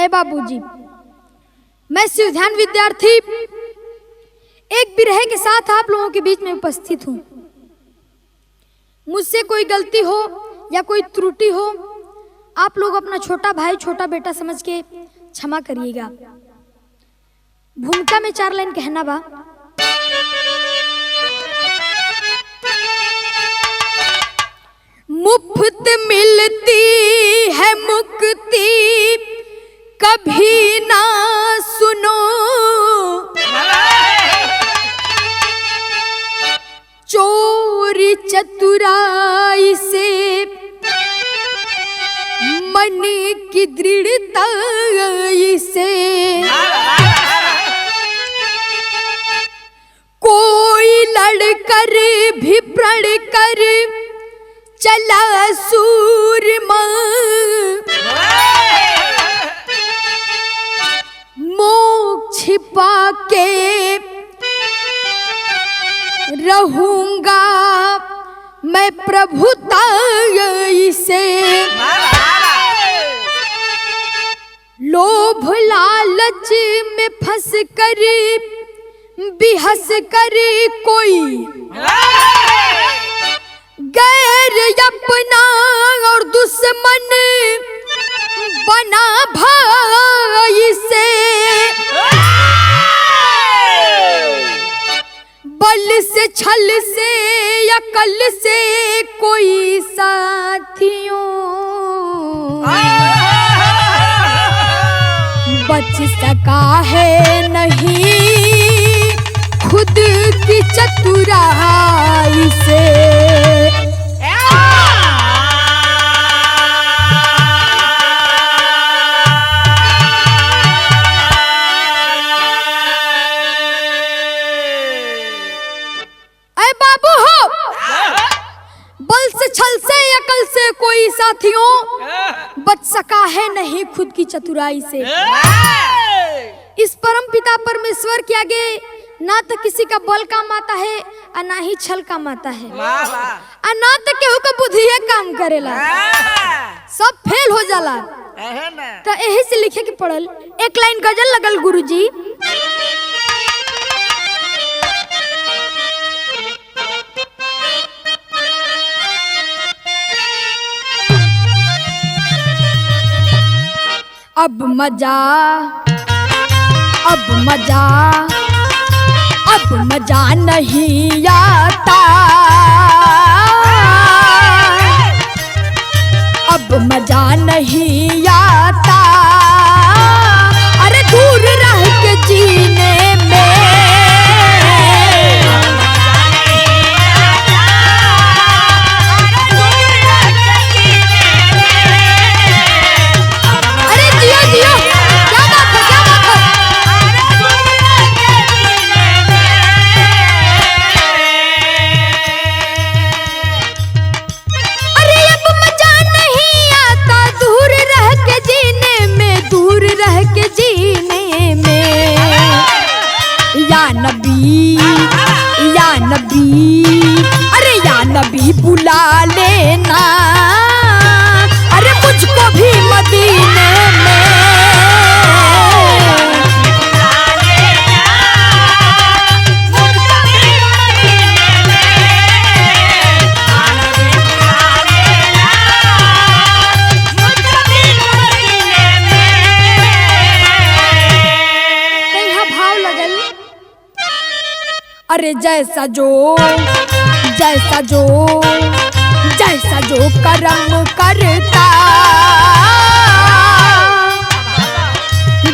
ए बाबूजी, मैं शिवध्यान विद्यार्थी एक बिरहे के साथ आप लोगों के बीच में उपस्थित हूँ। मुझसे कोई गलती हो या कोई त्रुटि हो, आप लोग अपना छोटा भाई छोटा बेटा समझ के क्षमा करिएगा। भूमिका में 4 लाइन कहना बा। मुफ्त मिलती है मुक्ति कभी ना सुनो, चोरी चतुराई से मन की दृढ़ता से कोई लड़कर भी प्रण कर चला सूरमा, मोक्ष छिपा के रहूंगा मैं प्रभुता से। लोभ लालच में फंस कर बिहस कर कोई गैर अपना और दुश्मन बना भाई से, बल से छल से या कल से कोई साथियों बच सका है नहीं खुद की चतुराई से। बल से छल से अकल से कोई साथियों बच सका है नहीं खुद की चतुराई से। इस परम पिता परमेश्वर के आगे ना तो किसी का बल काम आता है और ना ही छल काम आता है, और ना तो केहू का बुद्धि काम करेला, सब फेल हो जाला। तो यही से लिखे के पड़ल। एक लाइन गजल लगल गुरुजी। अब मजा नहीं आता, अब मजा नहीं आता, अरे दूर रह के जीने में। अरे जियो जियो, क्या बात है, क्या बात है। अरे या नबी बुला लेना, अरे मुझको भी मदीने में। अरे जैसा जो कर्म करता,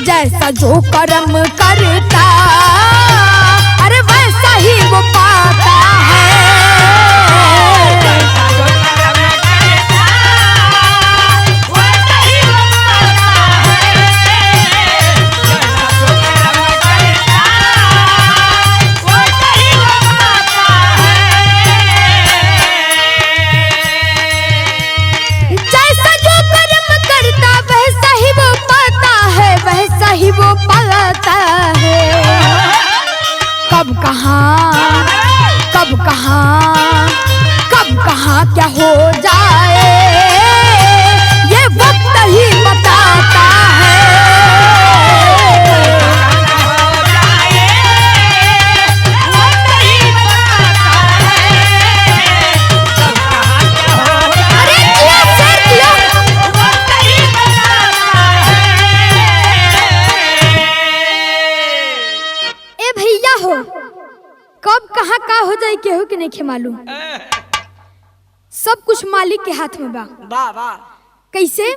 जैसा जो कर्म करता, अरे वैसा ही वो पाता है। वो पाता है कब कहाँ हो जाए केहू के नहीं खे मालूम। सब कुछ मालिक के हाथ में बा। वाह वाह। कैसे?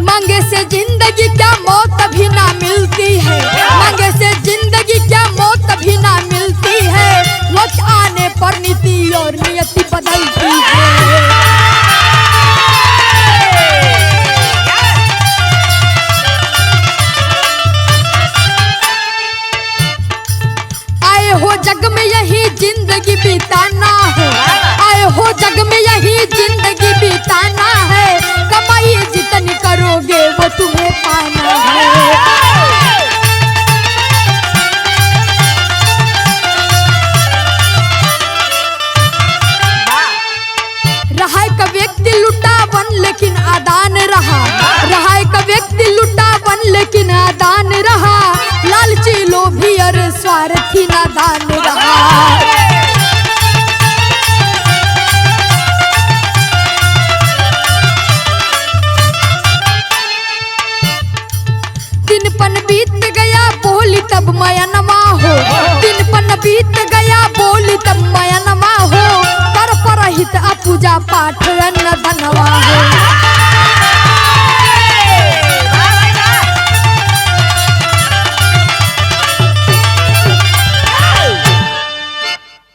मांगे से जिंदगी क्या मौत भी ना मिलती है, मांगे से जिंदगी क्या मौत भी ना मिलती है, वक्त आने पर नीति और नियति बदलती है। आए हो जग में यही जिंदगी बिताना है, आए हो जग में यही जिंदगी बिताना है, कमाई जितनी करोगे वो तुम्हें पाना है। रहा का व्यक्ति लुटावन लेकिन आदान रहा, रहा का व्यक्ति लुटावन लेकिन आदान रहा, लालची लोभी और स्वार्थी नादान रहा। दिन पन बीत गया बोली तब माया नमा हो, दिन पन बीत गया बोली तब माया नमा हो, कर परहित पूजा पाठ अन्न धनवा हो।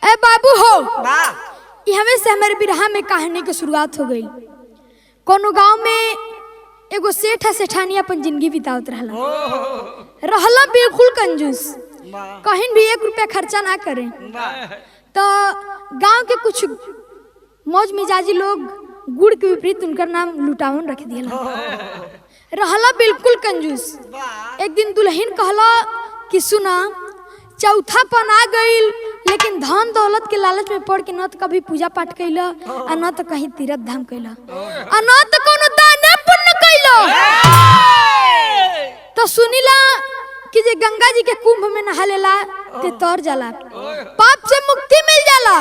ए बाबू हो, हमें से हमारे बिरहा में कहानी की शुरुआत हो गई। कोनो गांव में एगो सेठ सेठानी अपन जिंदगी बितावत रहला बिल्कुल कंजूस, कहीं भी 1 रुपया खर्चा ना करे। तो गांव के कुछ मौज मिजाजी लोग गुड़ के विपरीत उनका नाम लुटावन रख दिया, रहला बिल्कुल कंजूस। एक दिन दुल्हन कहला कि सुना, चौथा पन आ गईल, लेकिन धन दौलत के लालच में पड़ के न तो कभी पूजा पाठ कैला, आ न तो कहीं तीर्थ धाम कैला, आ न तो कोनो दान पुण्य कैला। तो सुनिला कि जे गंगा जी के कुंभ में नहा लेला ते तर जाला, पाप से मुक्ति मिल जाला।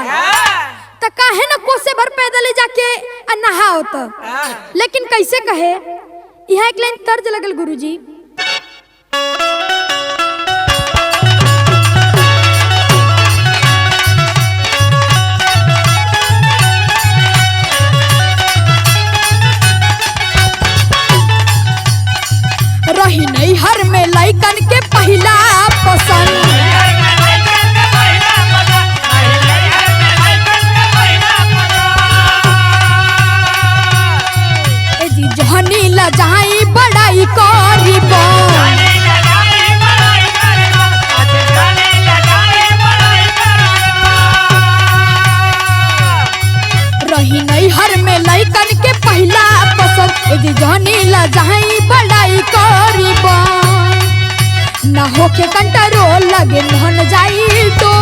तो काहे न कोसे भर पैदल जाके नहाओ तो, लेकिन कैसे कहे? यहाँ एक लाइन तर्ज लगल गुरुजी। रही नहीं हर में लइकन के पहला पसंद, जहनी लजाई बड़ाई करीबो, रही नहीं हर में लइकन के पहला पसंद, जहनी लजाई बड़ाई करीबो, ना होके कंट्रोल लगे मन जाई तो,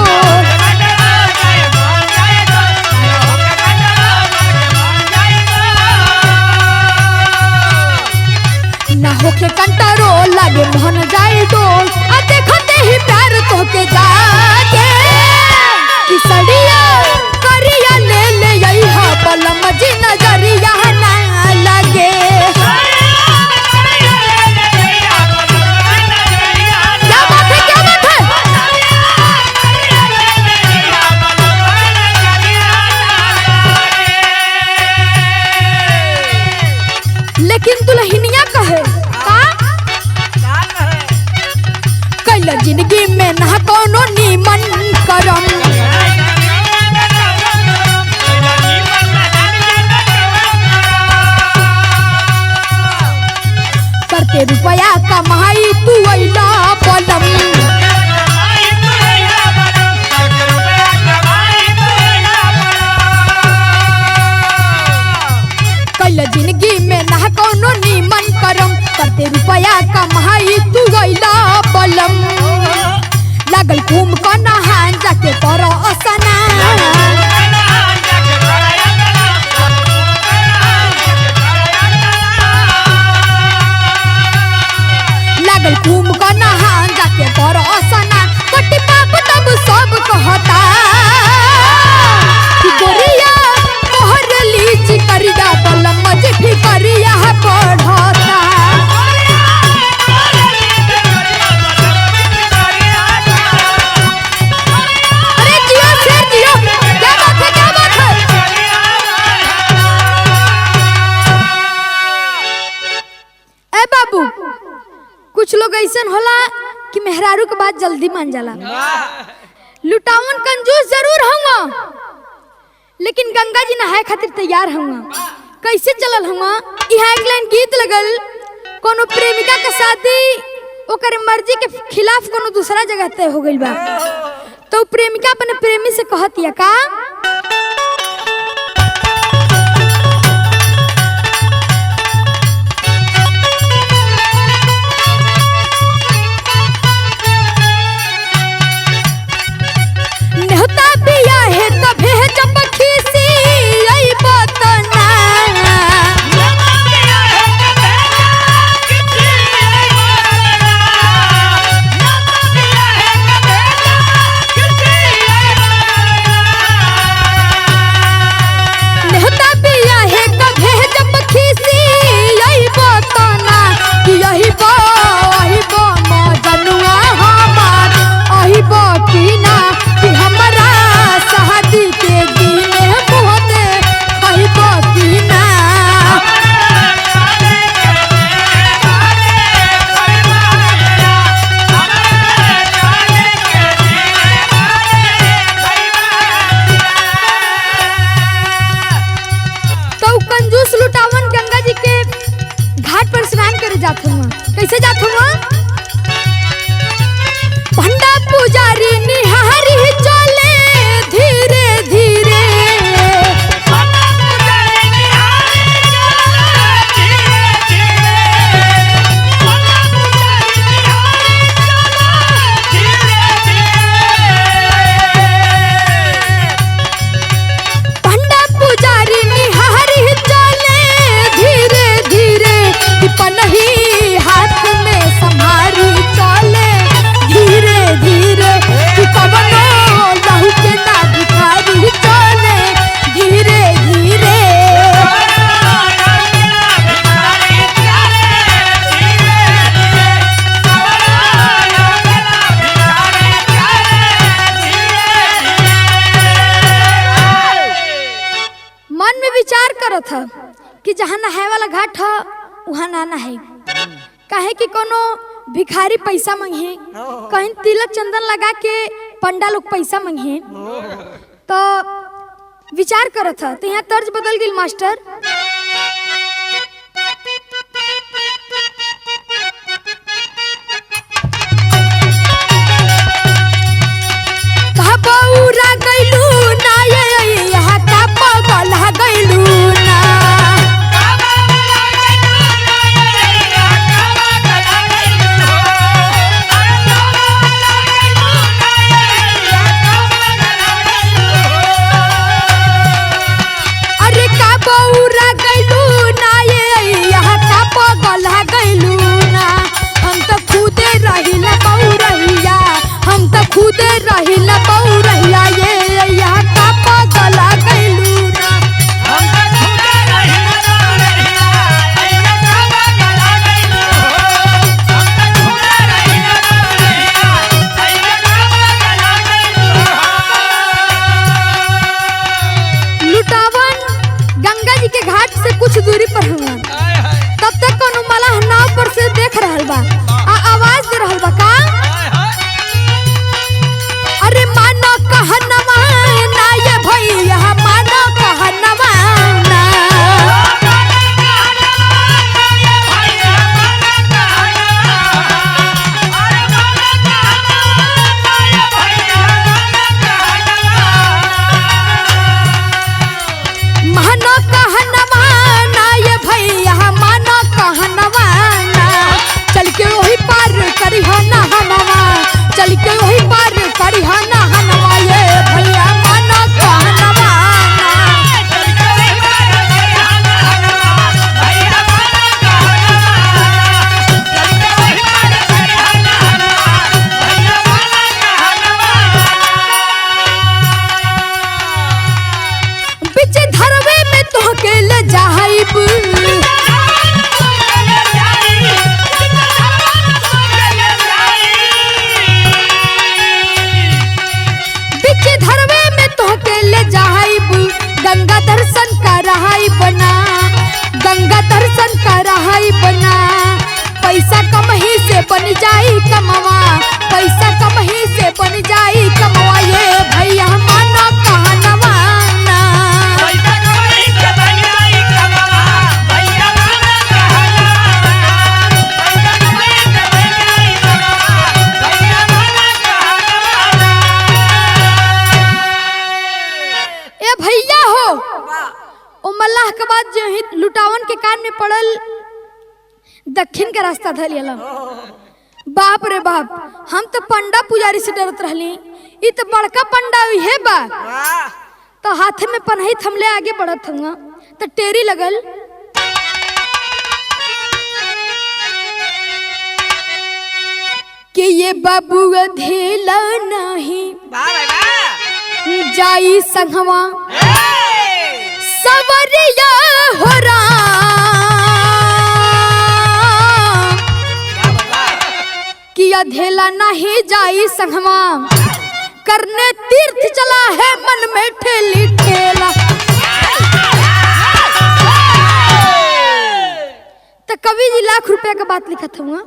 ना होके कंट्रोल लगे मन जाई तो, आ देखते ही प्यार तो के जागे कि सड़िया करिया ले ले यही हा बलम जी नजरिया ना लगे। क्या बात है, क्या बात है? लेकिन दुल्हनिया कहे का कैला जिंदगी में ना कोनो नीमन करम, करते रुपया कमाई तू अइला पलम, कैला जिंदगी में ना कोनो नीमन करम, करते रुपया कमाई तू अइला पलम, लागल घूम कर नहान जाके करो स्नान, लागल घूम कर नहान जाके करो स्नान, कटी पाप तब सब कहता कि गोरिया मोहर लीची करिया कि मेहरारू के बात जल्दी मान जाला। लुटावन कंजूस जरूर हुआ, लेकिन गंगा जी नहाए खातिर तैयार हुआ। कैसे चलल हुआ? यहाँ एक लाइन गीत लगल, कोनो प्रेमिका के शादी ओकर मर्जी के खिलाफ कोनो दूसरा जगह तय हो गइल बा, तो प्रेमिका अपने प्रेमी से कहतिया का, नेहता बिया है कभे जब खीसी आई बतना, नेहता बिया है कभे जब खीसी आई बतना, कि यही बो मजनुआ हमार अही बो की ना, कि हमरा शादी के दिन मुँह दे अही बो की ना। तो कंजूस लुटावन गंगा जी के घाट पर स्नान करे जात हुआ। कैसे जात हुआ? पंडा पुजारी निहारी चले धीरे धीरे, पंडा पुजारी निहारी चले धीरे धीरे, कि पनही हाथ में संभारी चले धीरे धीरे, कि कवनो लहू के ना भिखारी चले धीरे धीरे। मन में विचार करत था कि जहाँ नहाए वाला घाट है वहाँ ना नहाए, काहे कि कोनो भिखारी पैसा मांगे, कहीं तिलक चंदन लगा के पंडा लोग पैसा मांगे, तो विचार करत था। तो यहाँ तर्ज बदल गई मास्टर, बौरा गइलू ना ये यहाँ का पगला गइलू ना, अरे का बौरा गइलू ना ये यहाँ का पगला गइलू ना, हम तो खुदे रहिला बौरहिया, हम तो खुदे रहिला बौरहिया, ये यहाँ का पगला गइलू ना। लुटावन गंगा जी के घाट से कुछ दूरी पर हुआ, तब तक कोनो मलाह नाव पर से देख रहल बा, आवाज दे रहल बा का, अरे मानो कहनवा ना ये भैया, मानो कहनवा ना, मानो कहनवा ना ये भैया, मानो कहनवा ना, चल के वही पार करी हो ना हनवा, चल के वही पार करी हो ना हनवा, ये भैया मानो कहनवा ना। बिच धरवे में तोहके ले जाइब, बिच धरवे में तोहके ले जाइब, गंगा दर्शन कराई बना, गंगा दर्शन कराई बना, पैसा कम ही से बन जाई कमवा, पैसा कम ही से बन जाई कमवा, ये भैया मानो कहनवा ना। ए भैया हो, ओ मल्लाह के बाद जो ही लुटावन के कान में पड़ल, दक्षिण के रास्ता धर लिया। बाप रे बाप, हम तो पंडा पुजारी से डरत रहली, इ तो बड़का पंडा है बा। तो हाथ में पन्ही थमले आगे बढ़त हुआ तो टेरी लगल। कि ये बाबू अधेला नहीं जाई संगवा, सवरिया हो कि अधेला नहीं जाई संगवा, करने तीर्थ चला है मन में ठेली ठेला। तो कवि जी लाख रुपया का बात लिखा हुआ,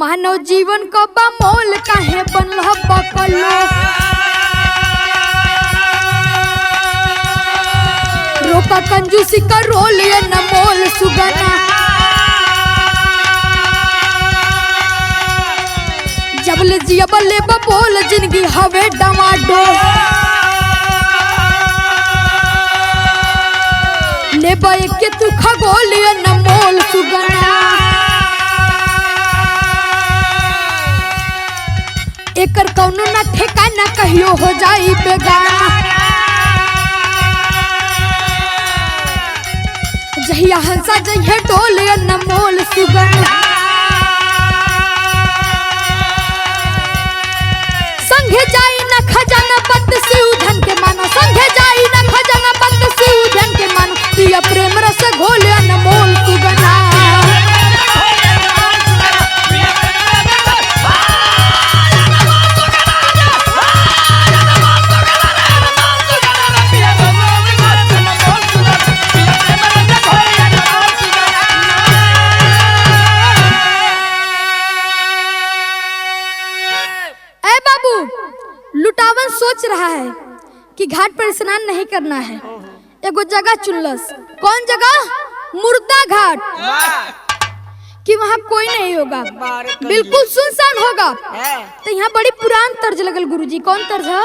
मानव जीवन को बमोल काहे बनल बकलो, रोका कंजूसी का रोल ये न मोल सुगना, जबले जिया बल्ले बबोल जिंदगी हवे डमाडो, ले बाए के तू खगोल ये न मोल सुगना, एकर कौनो ना ठेकाना कहियो हो जाई बेगाना, जहिया हंसा जइहे डोल न मोल सुगना, संगे जाई न खजाना बंद शिव धन के मानो, संगे जाई न खजाना बंद शिव धन के मानो, प्रिय प्रेम रस घोल न मोल सुगना। लुटावन सोच रहा है कि घाट पर स्नान नहीं करना है, एगो जगह चुनलस। कौन जगह? मुर्दा घाट, कि वहाँ कोई नहीं होगा, बिल्कुल सुनसान होगा। तो यहाँ बड़ी पुरान तर्ज लगल गुरुजी। कौन तर्ज है?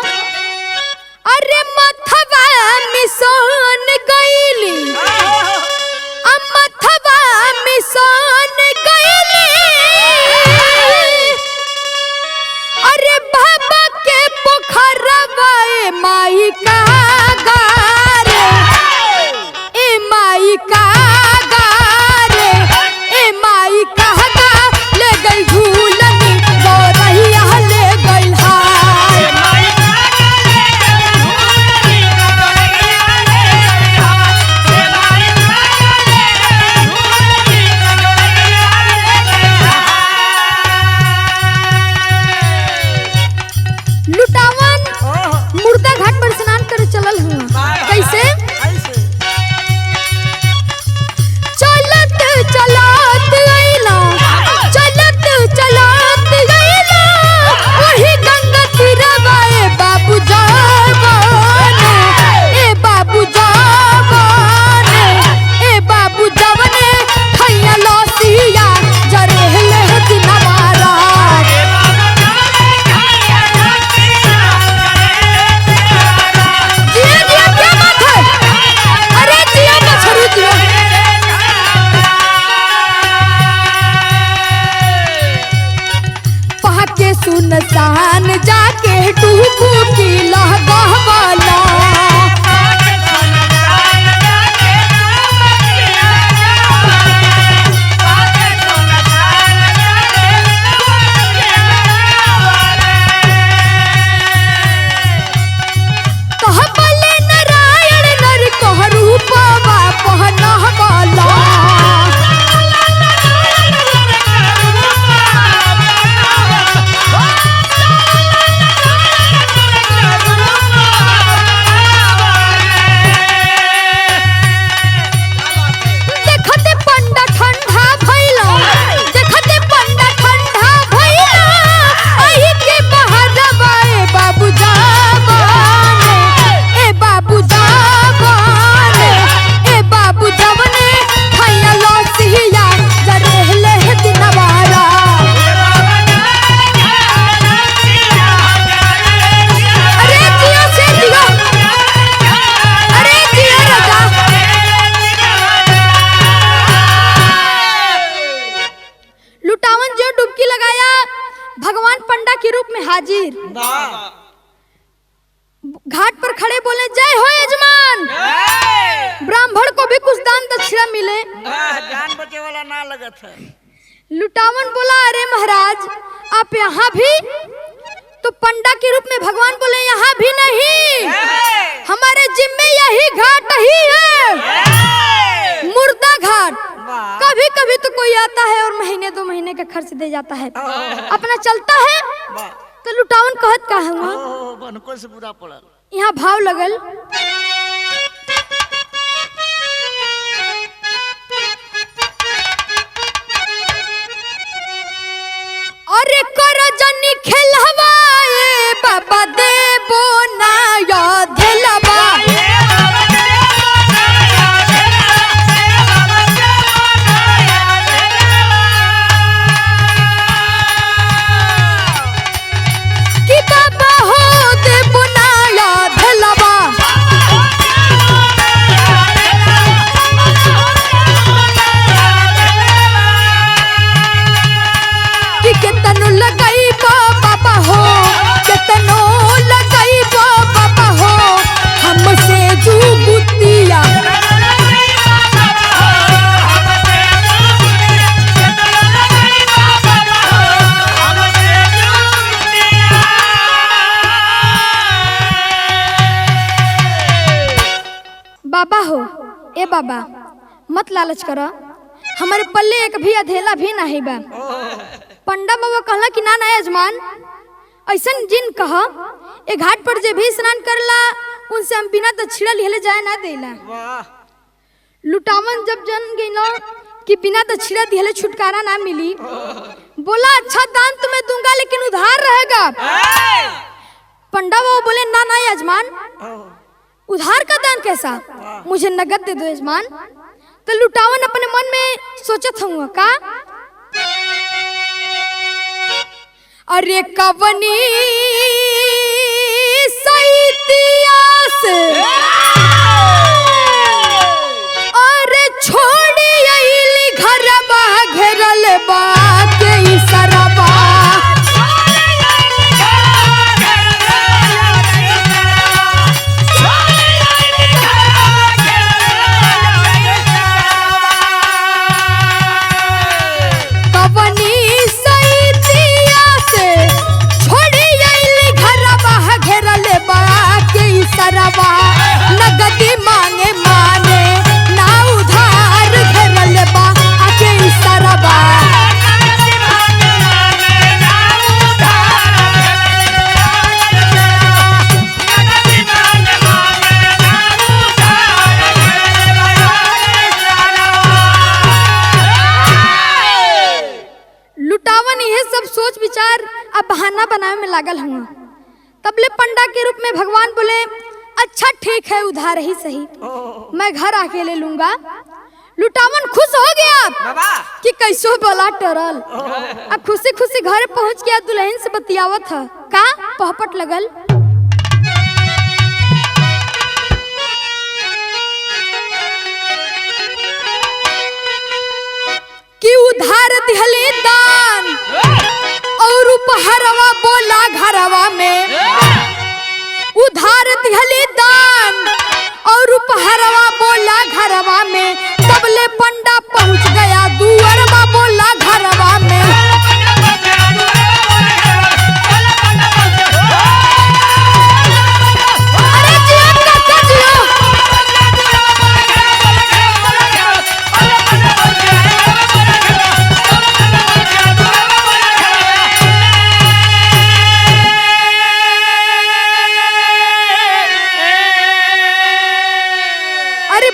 अरे मथवा मिशन गईली, मथवा मिशन गईली, अरे बाबा के पोखरवा ए माई का गारे, ए माई का गारे, ए माई का गा ले गई झूलनी गौरैया ले गई हाय, लुटावन मुर्दा घाट पर स्नान करे चलल हुआ। कैसे? चलत चलत अइला, चलत चलत अइला, वही गंगा तीरवा ए बाबू जवान, ए बाबू जवान, ए बाबू जवाने खैया लसिया जरेले दिनवारा। सुनसान जाके डुबकी लगवाला, कहबले नारायण नर कह रूपवा पहनवाला, के रूप में हाजिर। घाट पर खड़े बोले जय हो यजमान। ब्राह्मण को भी कुछ दान दक्षिणा मिले। जान बचे वाला ना लगत है। लुटावन बोला अरे महाराज आप यहाँ भी? तो पंडा के रूप में भगवान बोले यहाँ भी नहीं, हमारे जिम्मे यही घाट ही है, मुर्दा घाट। कभी कभी तो कोई आता है और महीने 2 महीने का खर्च दे जाता है, अपना चलता है। तो लुटावन कहत का है से बुरा पड़ल। यहाँ भाव लगल। अरे कर जनी खेलवाए बाबा देबो ना याद लबा। कि बाबा हो देबो ना याद लबा। कि केतनो लगाई बाबा हो, केतनो लगाई बाबा हो, हमसे जुगुतिया। बाबा हो ए बाबा मत लालच करो, हमारे पल्ले एक भी अधेला भी नहीं बा। पंडा बाबा कहला कि ना ना यजमान ऐसन जिन कह ए घाट पर जे भी स्नान करला उनसे हम बिना दक्षिणा लिहले जाए ना देला। लुटावन जब जन गइलो कि बिना दक्षिणा दिहले छुटकारा ना मिली, बोला अच्छा दान तो मैं दूंगा लेकिन उधार रहेगा। पंडा बाबा बोले ना ना यजमान उधार का दान कैसा, मुझे नगद दे दो यजमान। तो लुटावन अपने मन में सोचत हूँ का अरे कवनी सैतियास अरे छोड़ी अइली घरबा घेरल बा के सरबा। नगदी मांगे माने ना उधार घेरल बा आके सरबा। लुटावन ये सब सोच विचार अब बहाना बनावे में लागल हूँ। तबले पंडा के रूप में भगवान बोले अच्छा ठीक है उधार ही सही, मैं घर आके ले लूंगा। लुटावन खुश हो गया कि कैसो बोला टरल। अब खुशी खुशी घर पहुंच गया, दुल्हन से बतियावत है का पहपट लगल। कि उधार दिहले दान और उपहारवा बोला घरवा में। उधार दिहले दान और उपहारवा बोला घरवा में। तबले पंडा पहुंच गया दुअरवा बोला घरवा में। अरे जियो काका जियो।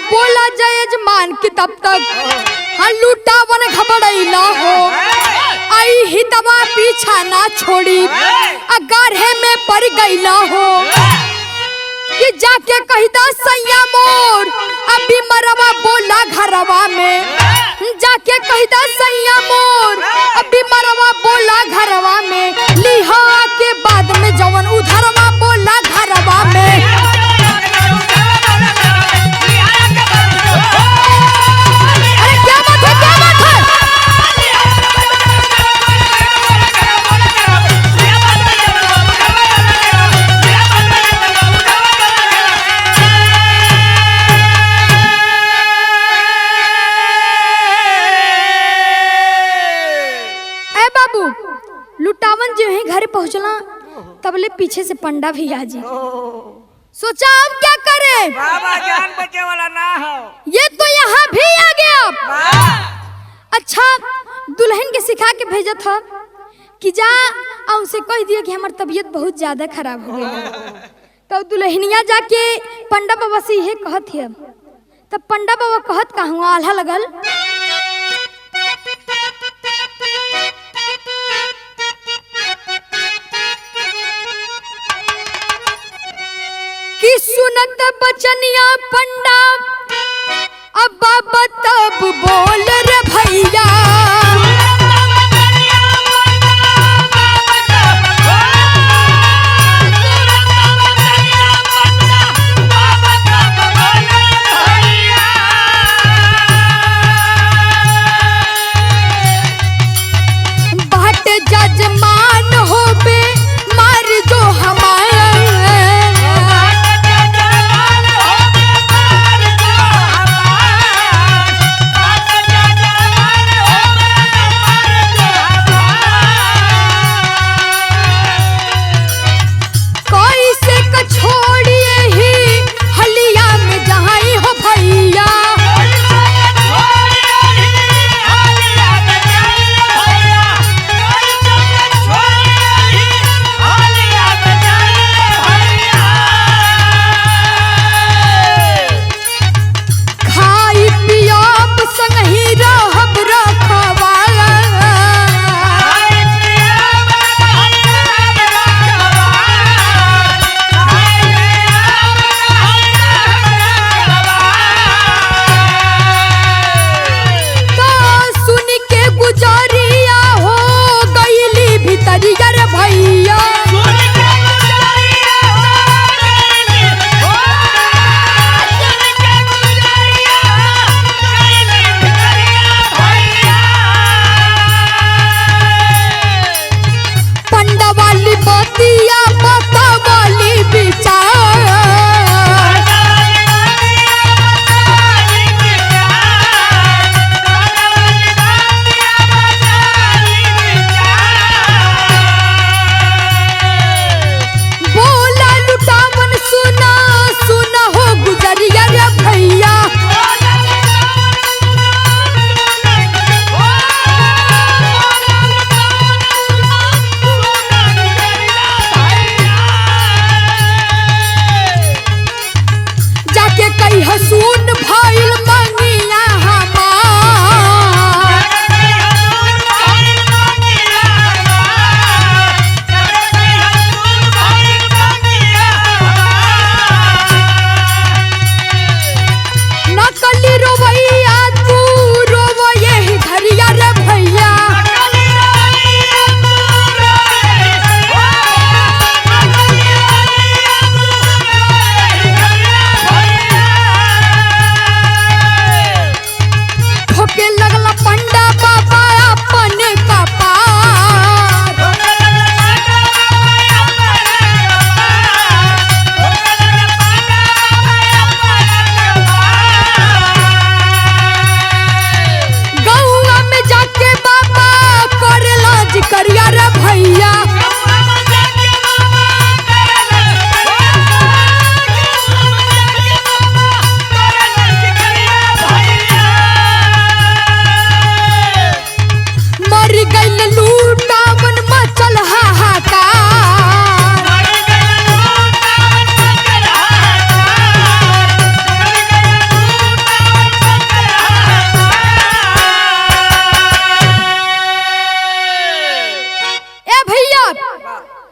बोला जय यजमान की तब तक हाँ लुटावन घबराइला हो। आई ही दवा पीछा ना छोड़ी अगारे में पड़ गईला हो। कि जाके कहिदा सैया मोर अभी मरवा बोला घरवा में। जाके कहिदा सैया मोर अभी मरवा बोला घरवा में। लिहा के बाद में जवन उधरवा बोला घरवा में। Yeah. तबले पीछे से पंडा भी आ जी। सोचा अब क्या करे, बाबा जान बचे वाला ना हो। ये तो यहाँ भी आ गया। अच्छा दुल्हन के सिखा के भेजा था कि जा और उसे कह दिया कि हमारी तबीयत बहुत ज्यादा खराब हो गई। तो दुल्हनिया जाके पंडा बाबा से यह कहत है। तब पंडा बाबा कहत कहूँ आल्हा लगल कि सुनत बचनिया पंडा अब बाबा तब बोल रे भैया। बाट जजमान हो बे मार जो हमारे हसून भइल मंगिया हमार। नकली रोवैया तू रोवो यही घरिया रे भैया।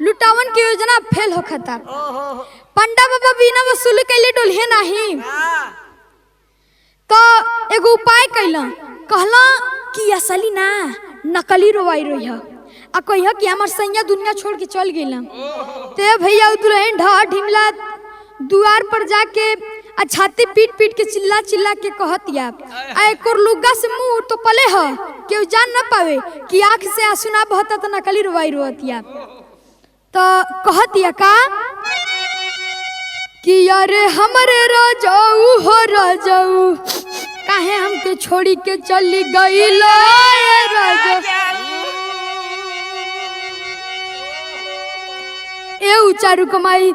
लुटावन की योजना फेल होखता। पंडा बाबा बिना वसूल कैले डोलिए नहीं तो एगो उपाय कैला कहला कि असली ना नकली रोवाई रोई है आ कहिया कि हमार सैया दुनिया छोड़ के चल गेला। ते भैया दुल्हन ढा ढिमला दुआर पर जाके आ छाती पीट पीट के चिल्ला चिल्ला के कहतिया आ एक और लुग्गा से मुंह तो पले ह केहू जान ना पावे कि आंख से आंसू ना बहता तो नकली रोवाई रोतिया। तो कहतिया का कि अरे हमरे राजाऊ हो राजाऊ काहे हमके छोड़ी के चली गईला राजा। ए उचारू कमाई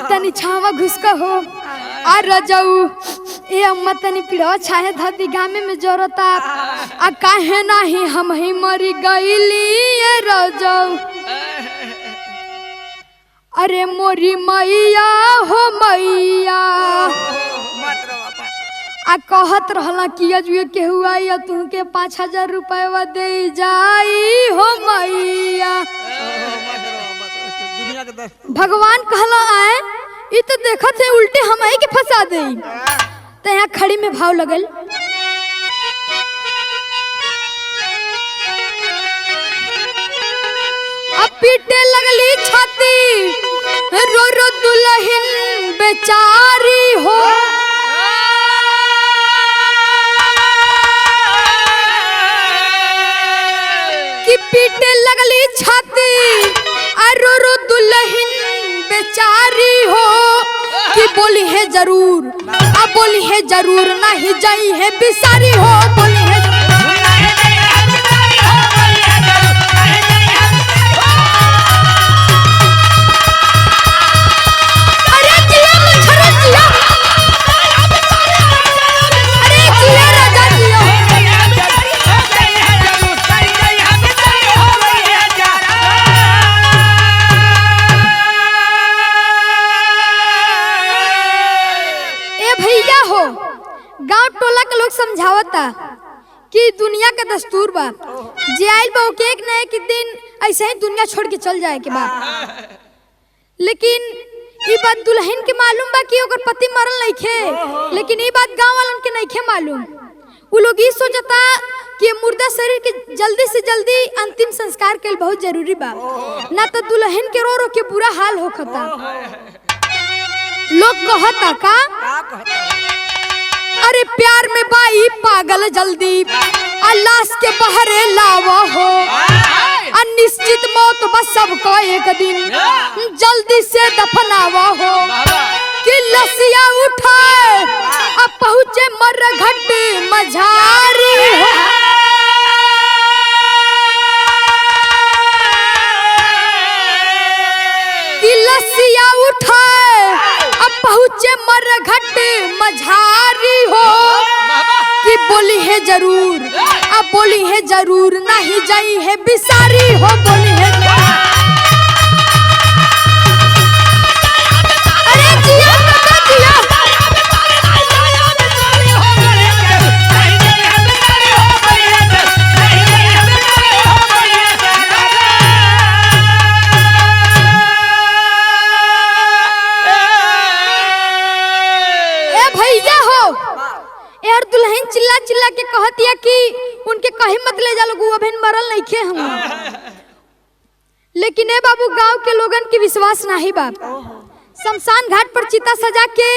तनी छावा घुसका हो आ रजाऊ ए अम्मा तनी पिड़वा छाहे धती गामे में जोरता आ काहे नाही हम ही मरी गईली ए रजाऊ अरे मोरी मैया हो मैया आ कहत रहला कि अजुए केहू आई तुहके 5000 रुपया दे जाई हो मैया। भगवान कहला आए इ तो देखत है उल्टे हमही के फंसा दे तो यहाँ खड़ी में भाव लगल अब पीटे लगली छाती रो रो दुल्हन बेचारी हो कि पीटे लगली छाती रो रो दुल्हन बेचारी हो कि बोली है जरूर अब बोली है जरूर नहीं जाई है बिसारी हो बोली है गांव टोला के लोग समझावता कि दुनिया का दस्तूर बा जे आइल बा ओके एक न एक दिन ऐसे ही दुनिया छोड़ के चल जाए के बा लेकिन ई बात दुल्हन के मालूम बा कि ओकर पति मरल नइखे लेकिन ई बात गांव वालन के नइखे मालूम। उ लोग ई सोचता कि मुर्दा शरीर के जल्दी से जल्दी अंतिम संस्कार कइल बहुत जरूरी बा ना तो दुल्हन के रो रो के बुरा हाल होखता। लोग कहता का अरे प्यार में बाई पागल जल्दी अल्लाह के बहरे लावा हो अनिश्चित मौत बस सबको एक दिन जल्दी से दफनावा हो कि लसिया उठाए अब पहुँचे मरघट मझारी हो कि लसिया उठाए अब पहुँचे मरघट मझारी हो कि बोली है जरूर अब बोली है जरूर नहीं जाई है बिसारी हो बोली है अरे जिया जिया यार दुल्हन चिल्ला चिल्ला के कहतिया कि उनके कहीं मत ले जा लोग अभिन मरल नहीं खे हम लेकिन ए बाबू गांव के लोगन के विश्वास नहीं बाप शमशान घाट पर चिता सजा के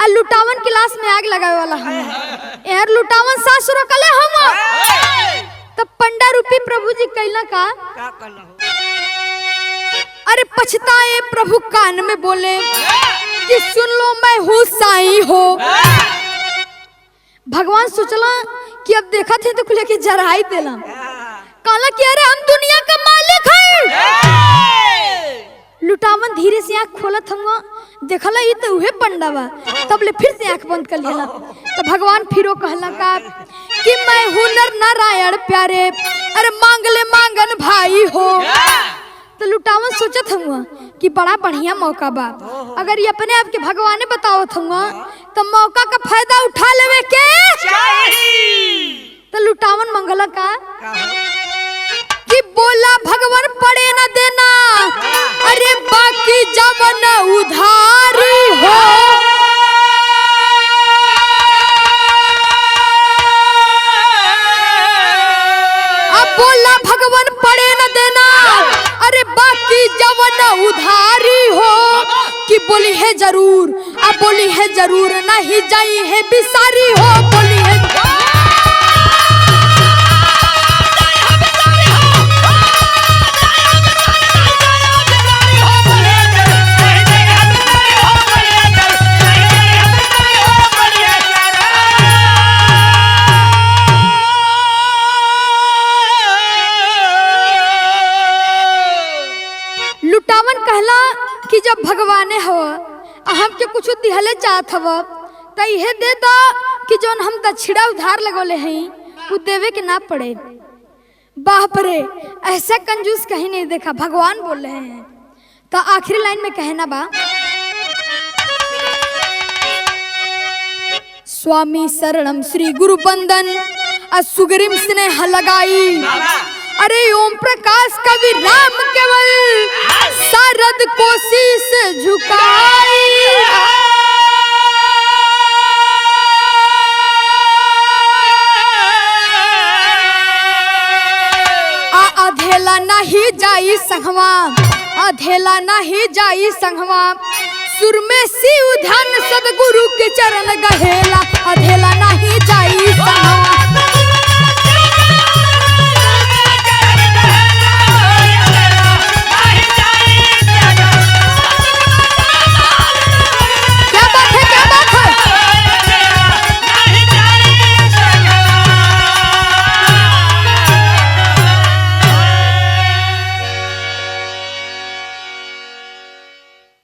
आ लुटावन के लाश में आग लगावे वाला हम यार लुटावन सास रोकले हम तब पंडा रूपी प्रभु जी कैला का अरे पछताए प्रभु कान में बोले कि सुन लो मैं हूँ साईं हो। भगवान सोचला कि अब देखा थे तो खुले के जराई देला काला कि अरे हम दुनिया का मालिक हैं। लुटावन धीरे से आंख खोलत हम देखला ये तो उहे पंडा बा तब ले फिर से आंख बंद कर लेला तो भगवान फिरो कहला का कि मैं हूँ नर नारायण प्यारे अरे मांगले मांगन भाई हो। तो लुटावन सोचत हम कि बड़ा बढ़िया मौका बा अगर ये अपने आप के भगवान बतावत हम तो मौका का फायदा उठा लेवे के तो लुटावन मंगला का कि बोला भगवान पड़े न देना अरे बाकी जवन उधारी हो। अब बोला भगवान पड़े न देना अरे बाकी जवन उधारी हो कि बोली है जरूर अब बोली है जरूर नहीं जाई है बिसारी हो बोली है कि जब भगवाने हो हमके कुछ दिहले चाहत हव त इहे दे दो कि जौन हम दक्षिणा उधार लगोले हैं वो देवे के ना पड़े। बाप रे, ऐसा कंजूस कहीं नहीं देखा, भगवान बोल रहे हैं। तो आखिरी लाइन में कहना बा, स्वामी शरणम श्री गुरु बंदन सुग्रीम स्नेह लगाई। अरे ओम प्रकाश कवि राम केवल शारद कोशिश झुकाई। अधेला नहीं जाई संगवा, अधेला नहीं जाई संगवा, सुर में शिव ध्यान सदगुरु के चरण गहेला, अधेला नहीं जाई संगवा।